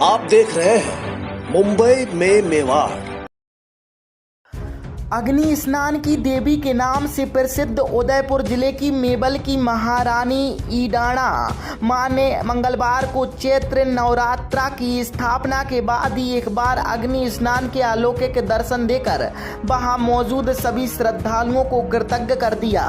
आप देख रहे हैं मुंबई में मेवाड़। अग्नि स्नान की देवी के नाम से प्रसिद्ध उदयपुर जिले की मेबल की महारानी ईडाणा मां ने मंगलवार को चैत्र नवरात्रा की स्थापना के बाद ही एक बार अग्नि स्नान के अलौकिक दर्शन देकर वहां मौजूद सभी श्रद्धालुओं को कृतज्ञ कर दिया।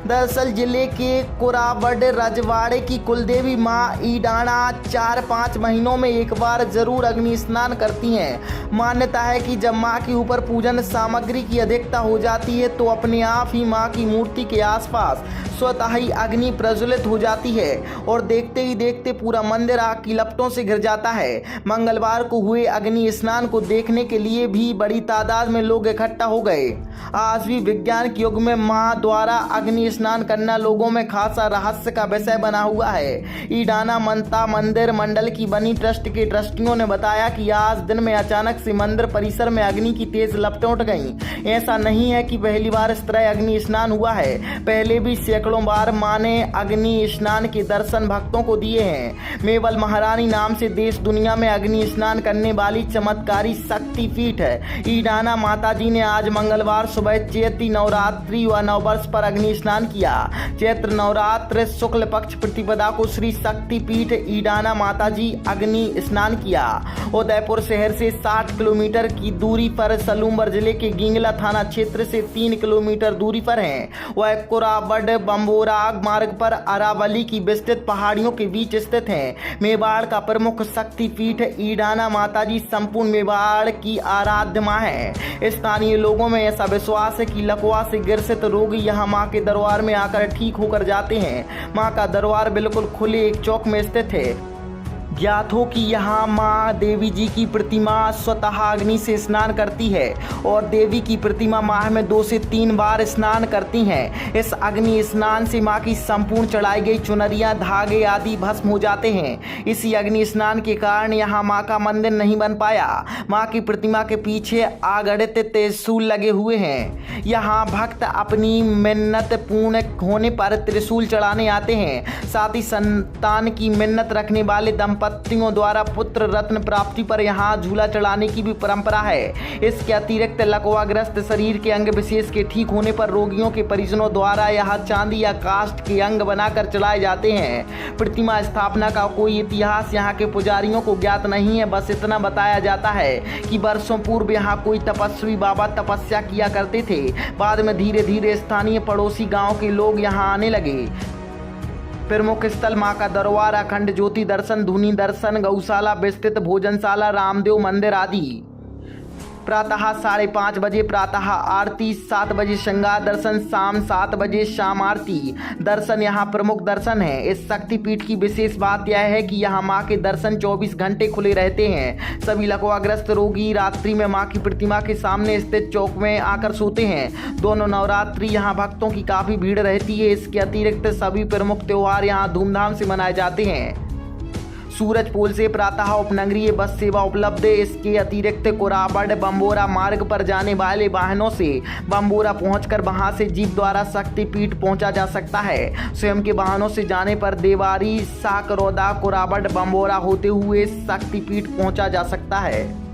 दरअसल जिले के कोराबड़ रजवाड़े की कुलदेवी मां ईडाणा 4-5 महीनों में एक बार जरूर अग्नि स्नान करती हैं। मान्यता है कि जब मां के ऊपर पूजन सामग्री की अधिकता हो जाती है तो अपने आप ही मां की मूर्ति के आसपास स्वतः ही अग्नि प्रज्वलित हो जाती है और देखते ही देखते पूरा मंदिर आग की लपटों से घिर जाता है। मंगलवार को हुए अग्नि स्नान को देखने के लिए भी बड़ी तादाद में लोग इकट्ठा हो गए। आज भी विज्ञान के युग में मां द्वारा अग्नि स्नान करना लोगों में खासा रहस्य का विषय बना हुआ है। ईडाना मनता मंदिर मंडल की बनी ट्रस्ट के ट्रस्टियों ने बताया कि आज दिन में अचानक से मंदिर परिसर में अग्नि की तेज लपटें उठ गईं। ऐसा नहीं है कि पहली बार इस तरह अग्नि स्नान हुआ है, पहले भी सैकड़ों बार मां ने अग्नि स्नान के दर्शन भक्तों को दिए हैं। मेबल महारानी नाम से देश दुनिया में अग्नि स्नान करने वाली चमत्कारी शक्ति पीठ है। ईडाना माता जी ने आज मंगलवार सुबह चैत्री नवरात्रि व नववर्ष पर अग्नि स्नान किया। चैत्र नवरात्र शुक्ल पक्ष प्रतिपदा को श्री शक्ति पीठ ईडाना माता जी अग्नि स्नान किया। उदयपुर शहर से 60 किलोमीटर की दूरी पर सलूमबर जिले के गिंगला थाना क्षेत्र से 3 किलोमीटर दूरी पर है। वह कोराबड़ बम्बोरा मार्ग पर अरावली की विस्तृत पहाड़ियों के बीच स्थित है। मेवाड़ का प्रमुख शक्ति पीठ ईडाना माता जी संपूर्ण मेवाड़ की आराध्य मां है। स्थानीय लोगों में ऐसा विश्वास है कि लकवा से ग्रसित रोगी यहाँ मां के दरबार में आकर ठीक होकर जाते हैं। मां का दरबार बिल्कुल खुले एक चौक में स्थित है। ज्ञात हो कि यहाँ माँ देवी जी की प्रतिमा स्वतः अग्नि से स्नान करती है और देवी की प्रतिमा माह में 2 से 3 बार स्नान करती हैं। इस अग्नि स्नान से माँ की संपूर्ण चढ़ाई गई चुनरियाँ धागे आदि भस्म हो जाते हैं। इसी अग्नि स्नान के कारण यहाँ माँ का मंदिर नहीं बन पाया। माँ की प्रतिमा के पीछे अगणित त्रिशूल लगे हुए हैं। यहाँ भक्त अपनी मिन्नत पूर्ण होने पर त्रिशूल चढ़ाने आते हैं। साथ ही संतान की मिन्नत रखने वाले दंपतियों द्वारा पुत्र रत्न प्राप्ति पर यहाँ झूला चढ़ाने की भी परंपरा है। इसके अतिरिक्त लकवाग्रस्त शरीर के अंग विशेष के ठीक होने पर रोगियों के परिजनों द्वारा यहाँ चांदी या काष्ठ के अंग बनाकर चढ़ाए जाते हैं। प्रतिमा स्थापना का कोई इतिहास यहाँ के पुजारियों को ज्ञात नहीं है। बस इतना बताया जाता है कि वर्षों पूर्व यहाँ कोई तपस्वी बाबा तपस्या किया करते थे। बाद में धीरे धीरे स्थानीय पड़ोसी गाँव के लोग यहाँ आने लगे। प्रमुख स्थल मां का दरबार, अखंड ज्योति दर्शन, धुनी दर्शन, गौशाला, विस्तृत भोजनशाला, रामदेव मंदिर आदि। प्रातः 5:30 बजे प्रातः आरती, 7 बजे श्रृंगार दर्शन, शाम 7 बजे शाम आरती दर्शन यहाँ प्रमुख दर्शन है। इस शक्तिपीठ की विशेष बात यह है कि यहाँ माँ के दर्शन 24 घंटे खुले रहते हैं। सभी लकवाग्रस्त रोगी रात्रि में माँ की प्रतिमा के सामने स्थित चौक में आकर सोते हैं। दोनों नवरात्रि यहाँ भक्तों की काफ़ी भीड़ रहती है। इसके अतिरिक्त सभी प्रमुख त्यौहार यहाँ धूमधाम से मनाए जाते हैं। सूरजपोल से प्रातः उपनगरीय बस सेवा उपलब्ध है। इसके अतिरिक्त कोराबड़ बम्बोरा मार्ग पर जाने वाले वाहनों से बम्बोरा पहुंचकर वहां से जीप द्वारा शक्तिपीठ पहुंचा जा सकता है। स्वयं के वाहनों से जाने पर देवारी, साकरौदा, कोराबड़ बम्बोरा होते हुए शक्तिपीठ पहुंचा जा सकता है।